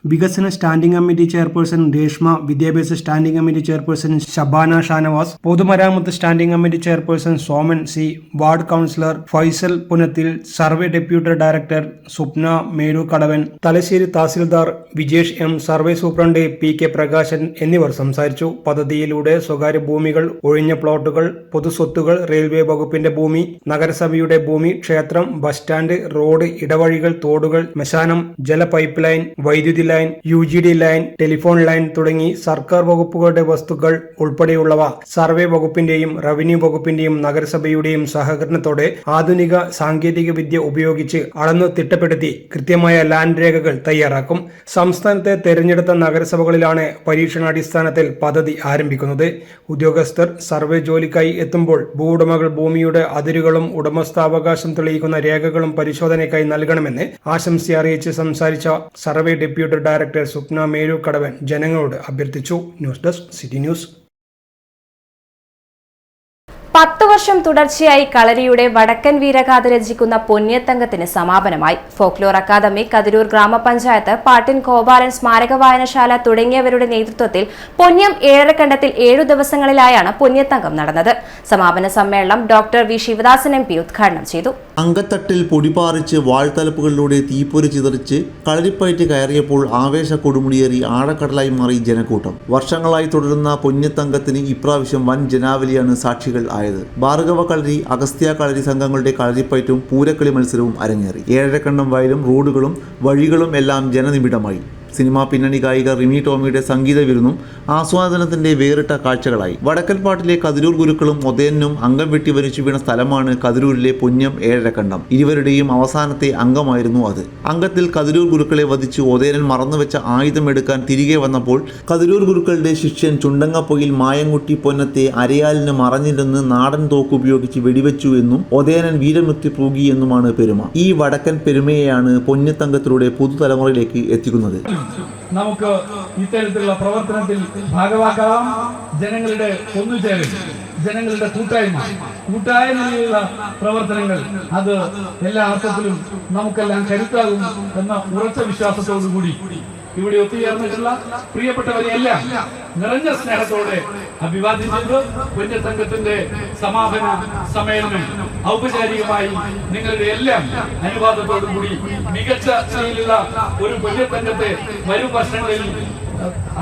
വികസന സ്റ്റാൻഡിംഗ് കമ്മിറ്റി ചെയർപേഴ്സൺ രേഷ്മ, വിദ്യാഭ്യാസ standing committee chairperson Shabana Shanavas, പൊതുമരാമത്ത് standing committee chairperson Soman C, ward councillor Faisal Punathil, survey deputy director Swapna Meru Kadavan, Thalassery tahsildar Vijesh M, survey superintendent PK Prakashan എന്നിവർ സംസാരിച്ചു. പദ്ധതിയിലൂടെ സ്വകാര്യ ഭൂമികൾ, ഒഴിഞ്ഞ പ്ലോട്ടുകൾ, പൊതുസ്വത്തുകൾ, റെയിൽവേ വകുപ്പിന്റെ ഭൂമി, നഗരസഭയുടെ ഭൂമി, ക്ഷേത്രം, ബസ് സ്റ്റാൻഡ്, റോഡ്, ഇടവഴികൾ, തോടുകൾ, ശ്മശാനം, ജല പൈപ്പ് ലൈൻ, വൈദ്യുതി line, UGD line, telephone line തുടങ്ങി സർക്കാർ വകുപ്പുകളുടെ വസ്തുക്കൾ ഉൾപ്പെടെയുള്ളവ സർവേ വകുപ്പിന്റെയും റവന്യൂ വകുപ്പിന്റെയും നഗരസഭയുടെയും സഹകരണത്തോടെ ആധുനിക സാങ്കേതിക വിദ്യ ഉപയോഗിച്ച് അളന്നു തിട്ടപ്പെടുത്തി കൃത്യമായ ലാൻഡ് രേഖകൾ തയ്യാറാക്കും. സംസ്ഥാനത്തെ തെരഞ്ഞെടുത്ത നഗരസഭകളിലാണ് പരീക്ഷണാടിസ്ഥാനത്തിൽ പദ്ധതി ആരംഭിക്കുന്നത്. ഉദ്യോഗസ്ഥർ സർവേ ജോലിക്കായി എത്തുമ്പോൾ ഭൂവുടമകൾ ഭൂമിയുടെ അതിരുകളും ഉടമസ്ഥാവകാശം തെളിയിക്കുന്ന രേഖകളും പരിശോധനയ്ക്കായി നൽകണമെന്ന് ആശംസ അറിയിച്ച് സംസാരിച്ച survey deputy director Swapna Meru Kadavan ജനങ്ങളോട് അഭ്യർത്ഥിച്ചു. News desk city news. 10 വർഷം തുടർച്ചയായി കളരിയുടെ വടക്കൻ വീരഗാഥ രചിക്കുന്ന പൊന്നിയത്തങ്കത്തിന് സമാപനമായി. ഫോക്ലോർ അക്കാദമി, കതിരൂർ ഗ്രാമപഞ്ചായത്ത്, പാട്ടിൻ ഗോപാലൻ സ്മാരക വായനശാല തുടങ്ങിയവരുടെ നേതൃത്വത്തിൽ പൊന്ന്യം ഏഴരക്കണ്ടത്തിൽ 7 ദിവസങ്ങളിലായാണ് പൊന്നിയത്തങ്കം നടന്നത്. സമാപന സമ്മേളനം ഡോക്ടർ വി ശിവദാസൻ MP ഉദ്ഘാടനം ചെയ്തു. അങ്കത്തട്ടിൽ പൊടിപാറിച്ച് വാൾത്തലപ്പുകളിലൂടെ തീപ്പൊരി ചിതറിച്ച് കളരിപ്പയറ്റ് കയറിയപ്പോൾ ആവേശ കൊടുമുടിയേറി ആഴക്കടലായി മാറി ജനക്കൂട്ടം. വർഷങ്ങളായി തുടരുന്ന പൊന്നിയത്തങ്കത്തിന് ഇപ്രാവശ്യം വൻ ജനാവലിയാണ് സാക്ഷികൾ ആയത്. ഭാർഗവ കളരി, അഗസ്ത്യ കളരി സംഘങ്ങളുടെ കളരിപ്പയറ്റും പൂരക്കളി മത്സരവും അരങ്ങേറി. ഏഴരക്കണ്ടം വയലും റോഡുകളും വഴികളും എല്ലാം ജനനിബിഡമായി. സിനിമാ പിന്നണി ഗായിക റിമി ടോമിയുടെ സംഗീത വിരുന്നും ആസ്വാദനത്തിന്റെ വേറിട്ട കാഴ്ചകളായി. വടക്കൻപാട്ടിലെ കതിരൂർ ഗുരുക്കളും ഒതേനും അംഗം വെട്ടി വലിച്ചു വീണ സ്ഥലമാണ് കതിരൂരിലെ പൊന്ന്യം ഏഴരക്കണ്ടം. ഇരുവരുടെയും അവസാനത്തെ അംഗമായിരുന്നു അത്. അംഗത്തിൽ കതിരൂർ ഗുരുക്കളെ വധിച്ചു ഒതേനൻ മറന്നുവെച്ച ആയുധം എടുക്കാൻ തിരികെ വന്നപ്പോൾ കതിരൂർ ഗുരുക്കളുടെ ശിഷ്യൻ ചുണ്ടങ്ങപ്പൊയിൽ മായൻകുട്ടി പൊന്നത്തെ അരയാലിന് മറഞ്ഞിരുന്ന് നാടൻ തോക്കുപയോഗിച്ച് വെടിവെച്ചു എന്നും ഒതേനൻ വീരമൃത്യു പൂകി എന്നുമാണ് പെരുമ. ഈ വടക്കൻ പെരുമയെയാണ് പൊന്നിത്തങ്കത്തിലൂടെ പുതുതലമുറയിലേക്ക് എത്തിക്കുന്നത്. നമുക്ക് ഇത്തരത്തിലുള്ള പ്രവർത്തനത്തിൽ ഭാഗമാക്കാം. ജനങ്ങളുടെ ഒന്നുചേരൽ, ജനങ്ങളുടെ കൂട്ടായ നിലയിലുള്ള പ്രവർത്തനങ്ങൾ, അത് എല്ലാ അർത്ഥത്തിലും നമുക്കെല്ലാം കരുത്താകും എന്ന ഉറച്ച വിശ്വാസത്തോടുകൂടി ഇവിടെ ഒത്തുചേർന്നിട്ടുള്ള പ്രിയപ്പെട്ടവരെയെല്ലാം നിറഞ്ഞ സ്നേഹത്തോടെ അഭിവാദ്യം ചെയ്ത് പൊന്നിയത്തങ്കത്തിന്റെ സമാപന സമ്മേളനം ഔപചാരികമായി നിങ്ങളുടെ എല്ലാം അനുവാദത്തോടും കൂടി മികച്ച രീതിയിലുള്ള ഒരു പൊന്നിയത്തങ്കത്തെ വരും വർഷങ്ങളിൽ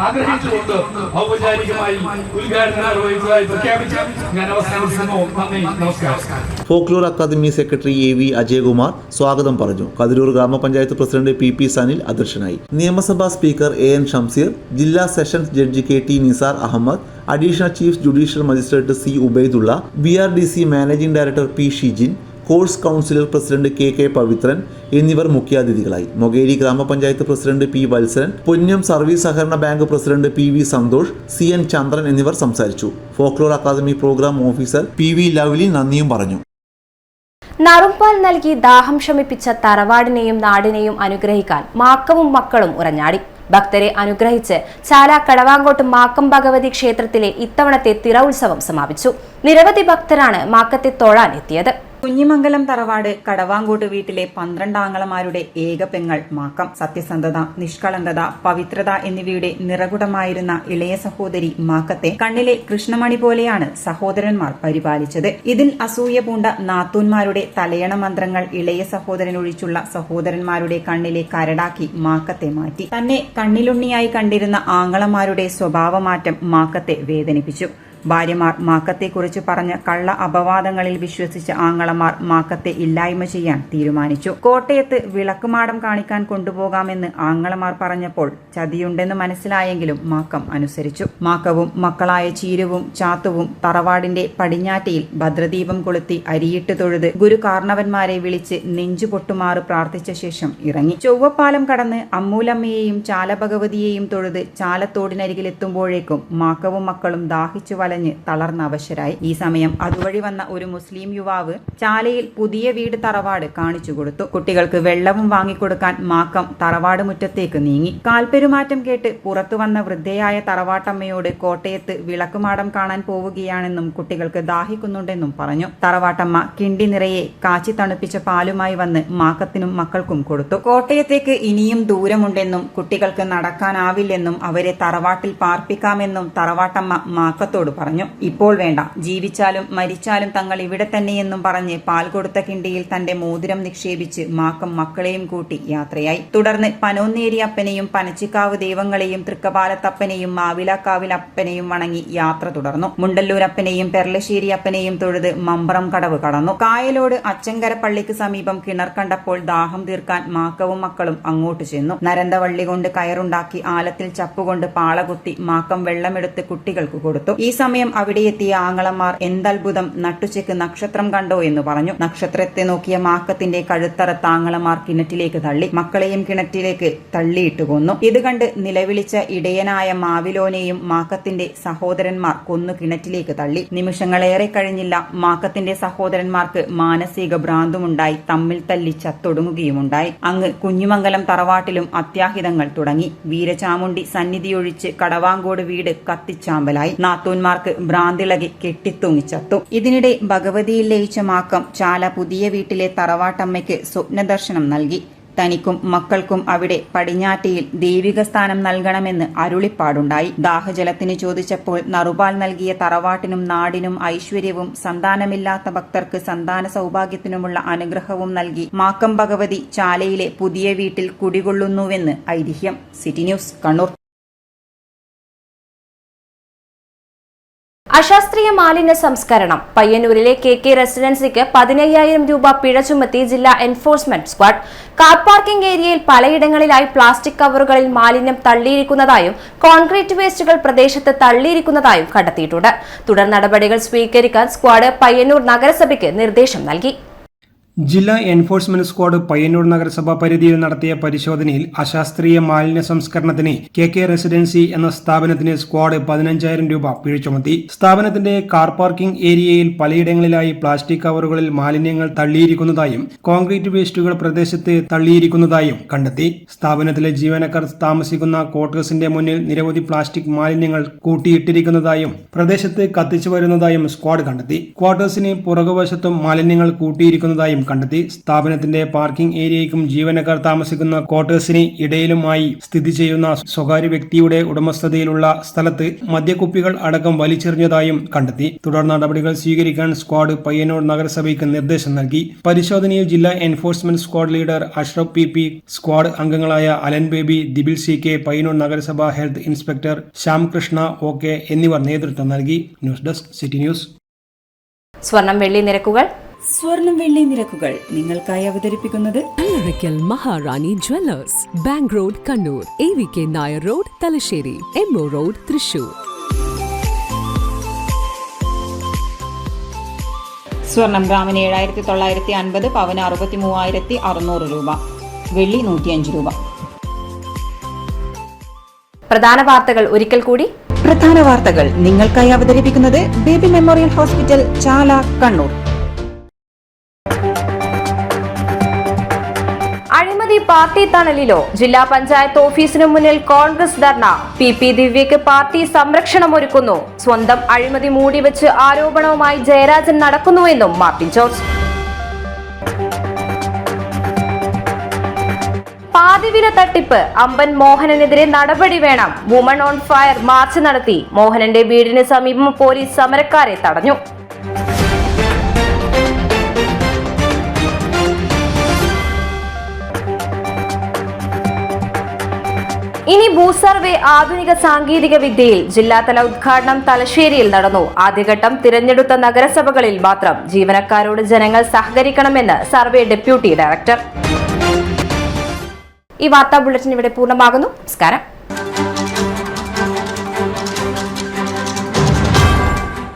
ആഗ്രഹിച്ചുകൊണ്ട് ഔപചാരികമായി ഉദ്ഘാടനം നിർവഹിച്ചതായി പ്രഖ്യാപിച്ച് ഞാൻ അവസാനിപ്പിക്കുന്നു. നന്ദി, നമസ്കാരം. Folklore academy secretary AV Ajayakumar സ്വാഗതം പറഞ്ഞു. കതിരൂർ ഗ്രാമപഞ്ചായത്ത് പ്രസിഡന്റ് PP സനിൽ അധ്യക്ഷനായി. നിയമസഭാ സ്പീക്കർ AN ഷംസീർ, ജില്ലാ sessions judge KT Nisar Ahammed, additional chief judicial magistrate C Ubaidulla, BRDC managing director P Shijin, course counsellor president KK Pavithran എന്നിവർ മുഖ്യാതിഥികളായി. മൊകേരി ഗ്രാമപഞ്ചായത്ത് president P Valsaran, Ponnyam service സഹകരണ bank president PV Santhosh, CN Chandran എന്നിവർ സംസാരിച്ചു. Folklore academy programme officer PV Lovely നന്ദിയും പറഞ്ഞു. നറുംപാൽ നൽകി ദാഹം ശമിപ്പിച്ച തറവാടിനെയും നാടിനെയും അനുഗ്രഹിക്കാൻ മാക്കവും മക്കളും ഉറഞ്ഞാടി. ഭക്തരെ അനുഗ്രഹിച്ച് ചാല കടവാങ്കോട്ട് മാക്കം ഭഗവതി ക്ഷേത്രത്തിലെ ഇത്തവണത്തെ തിറ ഉത്സവം സമാപിച്ചു. നിരവധി ഭക്തരാണ് മാക്കത്തെ തൊഴാൻ എത്തിയത്. കുഞ്ഞിമംഗലം തറവാട് കടവാങ്കോട്ട് വീട്ടിലെ 12 ആങ്ങളമാരുടെ ഏക പെങ്ങൾ മാക്കം. സത്യസന്ധത, നിഷ്കളങ്കത, പവിത്രത എന്നിവയുടെ നിറകുടമായിരുന്ന ഇളയ സഹോദരി മാക്കത്തെ കണ്ണിലെ കൃഷ്ണമണി പോലെയാണ് സഹോദരന്മാർ പരിപാലിച്ചത്. ഇതിൽ അസൂയ പൂണ്ട നാത്തൂന്മാരുടെ തലയണ മന്ത്രങ്ങൾ ഇളയ സഹോദരനൊഴിച്ചുള്ള സഹോദരന്മാരുടെ കണ്ണിലെ കരടാക്കി മാക്കത്തെ മാറ്റി. തന്നെ കണ്ണിലുണ്ണിയായി കണ്ടിരുന്ന ആങ്ങളമാരുടെ സ്വഭാവമാറ്റം മാക്കത്തെ വേദനിപ്പിച്ചു. ഭാര്യമാർ മാക്കത്തെക്കുറിച്ച് പറഞ്ഞ കള്ള അപവാദങ്ങളിൽ വിശ്വസിച്ച ആങ്ങളമാർ മാക്കത്തെ ഇല്ലായ്മ ചെയ്യാൻ തീരുമാനിച്ചു. കോട്ടയത്ത് വിളക്കുമാടം കാണിക്കാൻ കൊണ്ടുപോകാമെന്ന് ആങ്ങളമാർ പറഞ്ഞപ്പോൾ ചതിയുണ്ടെന്ന് മനസ്സിലായെങ്കിലും മാക്കം അനുസരിച്ചു. മാക്കവും മക്കളായ ചീരുവും ചാത്തുവും തറവാടിന്റെ പടിഞ്ഞാറ്റയിൽ ഭദ്രദീപം കൊളുത്തി അരിയിട്ട് തൊഴുത് ഗുരു കാർണവന്മാരെ വിളിച്ച് നെഞ്ചുപൊട്ടുമാറ് പ്രാർത്ഥിച്ച ശേഷം ഇറങ്ങി. ചൊവ്വപ്പാലം കടന്ന് അമ്മൂലമ്മയെയും ചാലഭഗവതിയെയും തൊഴുത് ചാലത്തോടിനരികിലെത്തുമ്പോഴേക്കും മാക്കവും മക്കളും ദാഹിച്ചു വലഞ്ഞ് തളർന്ന അവശരായി. ഈ സമയം അതുവഴി വന്ന ഒരു മുസ്ലിം യുവാവ് ചാലയിൽ പുതിയ വീട് തറവാട് കാണിച്ചു കൊടുത്തു. കുട്ടികൾക്ക് വെള്ളവും വാങ്ങിക്കൊടുക്കാൻ മാക്കം തറവാട് മുറ്റത്തേക്ക് നീങ്ങി. കാൽപെരുമാറ്റം കേട്ട് പുറത്തു വന്ന വൃദ്ധയായ തറവാട്ടമ്മയോട് കോട്ടയത്ത് വിളക്കുമാടം കാണാൻ പോവുകയാണെന്നും കുട്ടികൾക്ക് ദാഹിക്കുന്നുണ്ടെന്നും പറഞ്ഞു. തറവാട്ടമ്മ കിണ്ടി നിറയെ കാച്ചി തണുപ്പിച്ച പാലുമായി വന്ന് മാക്കത്തിനും മക്കൾക്കും കൊടുത്തു. കോട്ടയത്തേക്ക് ഇനിയും ദൂരമുണ്ടെന്നും കുട്ടികൾക്ക് നടക്കാനാവില്ലെന്നും അവരെ തറവാട്ടിൽ പാർപ്പിക്കാമെന്നും തറവാട്ടമ്മ മാക്കത്തോട് പറഞ്ഞു. ഇപ്പോൾ വേണ്ട, ജീവിച്ചാലും മരിച്ചാലും തങ്ങൾ ഇവിടെ തന്നെയെന്നും പറഞ്ഞ് പാൽ കൊടുത്ത കിണ്ടിയിൽ തന്റെ മോതിരം നിക്ഷേപിച്ച് മാക്കം മക്കളെയും കൂട്ടി യാത്രയായി. തുടർന്ന് പനോന്നേരി അപ്പനെയും പനച്ചിക്കാവ് ദൈവങ്ങളെയും തൃക്കപാലത്തപ്പനെയും മാവിലാക്കാവിലപ്പനെയും വണങ്ങി യാത്ര തുടർന്നു. മുണ്ടല്ലൂരപ്പനെയും പെർലശ്ശേരി അപ്പനെയും തൊഴുത് മമ്പ്രം കടവ് കടന്നു. കായലോട് അച്ചങ്കര പള്ളിക്ക് സമീപം കിണർ കണ്ടപ്പോൾ ദാഹം തീർക്കാൻ മാക്കവും മക്കളും അങ്ങോട്ട് ചെന്നു. നരന്തവള്ളി കൊണ്ട് കയറുണ്ടാക്കി ആലത്തിൽ ചപ്പുകൊണ്ട് പാളകുത്തി മാക്കം വെള്ളമെടുത്ത് കുട്ടികൾക്ക് കൊടുത്തു. ഈ സമയം അവിടെ എത്തിയ ആങ്ങളമാർ എന്തത്ഭുതം, നട്ടുച്ചയ്ക്ക് നക്ഷത്രം കണ്ടോ എന്ന് പറഞ്ഞു. നക്ഷത്രത്തെ നോക്കിയ മാക്കത്തിന്റെ കഴുത്തറത്ത ആങ്ങളമാർ കിണറ്റിലേക്ക് തള്ളി. മക്കളെയും കിണറ്റിലേക്ക് തള്ളിയിട്ട് കൊന്നു. ഇത് കണ്ട് നിലവിളിച്ച ഇടയനായ മാവിലോനെയും മാക്കത്തിന്റെ സഹോദരന്മാർ കൊന്നു കിണറ്റിലേക്ക് തള്ളി. നിമിഷങ്ങളേറെ കഴിഞ്ഞില്ല, മാക്കത്തിന്റെ സഹോദരന്മാർക്ക് മാനസിക ഭ്രാന്തുമുണ്ടായി. തമ്മിൽ തല്ലി ചത്തൊടുങ്ങുകയുമുണ്ടായി. അങ്ങ് കുഞ്ഞുമംഗലം തറവാട്ടിലും അത്യാഹിതങ്ങൾ തുടങ്ങി. വീരചാമുണ്ടി സന്നിധിയൊഴിച്ച് കടവാങ്കോട് വീട് കത്തിച്ചാമ്പലായി. നാത്തൂന്മാർക്ക് ഭ്രാന്തിളകി കെട്ടിത്തൂങ്ങിച്ചത്തു. ഇതിനിടെ ഭഗവതിയിൽ ലയിച്ച മാക്കം ചാല പുതിയ വീട്ടിലെ തറവാട്ടമ്മയ്ക്ക് സ്വപ്നദർശനം നൽകി. തനിക്കും മക്കൾക്കും അവിടെ പടിഞ്ഞാറ്റിയിൽ ദൈവിക സ്ഥാനം നൽകണമെന്ന് അരുളിപ്പാടുണ്ടായി. ദാഹജലത്തിന് ചോദിച്ചപ്പോൾ നറുപാൽ നൽകിയ തറവാട്ടിനും നാടിനും ഐശ്വര്യവും സന്താനമില്ലാത്ത ഭക്തർക്ക് സന്താന സൗഭാഗ്യത്തിനുമുള്ള അനുഗ്രഹവും നൽകി മാക്കം ഭഗവതി ചാലയിലെ പുതിയ വീട്ടിൽ കുടികൊള്ളുന്നുവെന്ന് ഐതിഹ്യം. City news, Kannur. അശാസ്ത്രീയ മാലിന്യ സംസ്കരണം. പയ്യന്നൂരിലെ KK റെസിഡൻസിക്ക് 15,000 രൂപ പിഴ ചുമത്തി ജില്ലാ എൻഫോഴ്സ്മെന്റ് സ്ക്വാഡ്. കാർ പാർക്കിംഗ് ഏരിയയിൽ പലയിടങ്ങളിലായി പ്ലാസ്റ്റിക് കവറുകളിൽ മാലിന്യം തള്ളിയിരിക്കുന്നതായും കോൺക്രീറ്റ് വേസ്റ്റുകൾ പ്രദേശത്ത് തള്ളിയിരിക്കുന്നതായും കണ്ടെത്തിയിട്ടുണ്ട്. തുടർ നടപടികൾ സ്വീകരിക്കാൻ സ്ക്വാഡ് പയ്യന്നൂർ നഗരസഭയ്ക്ക് നിർദ്ദേശം നൽകി. ജില്ലാ എൻഫോഴ്സ്മെന്റ് സ്ക്വാഡ് പയ്യന്നൂർ നഗരസഭ പരിധിയിൽ നടത്തിയ പരിശോധനയിൽ അശാസ്ത്രീയ മാലിന്യ സംസ്കരണത്തിന് KK റെസിഡൻസി എന്ന സ്ഥാപനത്തിന് സ്ക്വാഡ് 15,000 രൂപ പിഴ ചുമത്തി. സ്ഥാപനത്തിന്റെ കാർ പാർക്കിംഗ് ഏരിയയിൽ പലയിടങ്ങളിലായി പ്ലാസ്റ്റിക് കവറുകളിൽ മാലിന്യങ്ങൾ തള്ളിയിരിക്കുന്നതായും കോൺക്രീറ്റ് വേസ്റ്റുകൾ പ്രദേശത്ത് തള്ളിയിരിക്കുന്നതായും കണ്ടെത്തി. സ്ഥാപനത്തിലെ ജീവനക്കാർ താമസിക്കുന്ന ക്വാർട്ടേഴ്സിന്റെ മുന്നിൽ നിരവധി പ്ലാസ്റ്റിക് മാലിന്യങ്ങൾ കൂട്ടിയിട്ടിരിക്കുന്നതായും പ്രദേശത്ത് കത്തിച്ചു വരുന്നതായും സ്ക്വാഡ് കണ്ടെത്തി. ക്വാർട്ടേഴ്സിന് പുറകുവശത്തും മാലിന്യങ്ങൾ കൂട്ടിയിരിക്കുന്നതായും കണ്ടെത്തി. സ്ഥാപനത്തിന്റെ പാർക്കിംഗ് ഏരിയയ്ക്കും ജീവനക്കാർ താമസിക്കുന്ന ക്വാർട്ടേഴ്സിന് ഇടയിലുമായി സ്ഥിതി ചെയ്യുന്ന സ്വകാര്യ വ്യക്തിയുടെ ഉടമസ്ഥതയിലുള്ള സ്ഥലത്ത് മദ്യക്കുപ്പികൾ അടക്കം വലിച്ചെറിഞ്ഞതായും കണ്ടെത്തി. തുടർ നടപടികൾ സ്വീകരിക്കാൻ സ്ക്വാഡ് പയ്യന്നൂർ നഗരസഭയ്ക്ക് നിർദ്ദേശം നൽകി. പരിശോധനയിൽ ജില്ലാ enforcement squad leader Ashraf PP, squad അംഗങ്ങളായ അലൻ ബേബി, ദിബിൽ CK, പയ്യന്നൂർ നഗരസഭ ഹെൽത്ത് ഇൻസ്പെക്ടർ ശ്യാംകൃഷ്ണ OK എന്നിവർ നേതൃത്വം നൽകി. News desk, city news. സ്വർണം വെള്ളി നിരക്കുകൾ. സ്വർണം വെള്ളി നിരക്കുകൾ നിങ്ങൾക്കായി അവതരിപ്പിക്കുന്നത് Allarackal Maharani jewellers, bank road Kannur, AVK Nair road Thalassery, MO road Thrissur. സ്വർണം ഗ്രാമിന് 7,950, പവന് 63,600 രൂപ, വെള്ളി 105 രൂപ. പ്രധാന വാർത്തകൾ ഒരിക്കൽ കൂടി. പ്രധാന വാർത്തകൾ നിങ്ങൾക്കായി അവതരിപ്പിക്കുന്നത് Baby Memorial Hospital, Chala, Kannur. അഴിമതി പാർട്ടി തണലിലോ? ജില്ലാ പഞ്ചായത്ത് ഓഫീസിനു മുന്നിൽ കോൺഗ്രസ് ധർണ. PP ദിവ്യയ്ക്ക് പാർട്ടി സംരക്ഷണം ഒരുക്കുന്നു. സ്വന്തം അഴിമതി മൂടിവെച്ച് ആരോപണവുമായി ജയരാജൻ നടക്കുന്നുവെന്നും മാർട്ടിൻ ജോർജ്. പാതിവില തട്ടിപ്പ്. അമ്പൻ മോഹനനെതിരെ നടപടി വേണം. വുമൺ ഓൺ ഫയർ മാർച്ച് നടത്തി. മോഹനന്റെ വീടിന് സമീപം പോലീസ് സമരക്കാരെ തടഞ്ഞു. ഇനി ഭൂസർവേ ആധുനിക സാങ്കേതിക വിദ്യയിൽ. ജില്ലാതല ഉദ്ഘാടനം തലശ്ശേരിയിൽ നടന്നു. ആദ്യഘട്ടം തിരഞ്ഞെടുത്ത നഗരസഭകളിൽ മാത്രം. ജീവനക്കാരോട് ജനങ്ങൾ സഹകരിക്കണമെന്ന് സർവേ ഡെപ്യൂട്ടി ഡയറക്ടർ. ഈ വാർത്താ ബുള്ളറ്റിൻ ഇവിടെ പൂർണ്ണമാകുന്നു. നമസ്കാരം.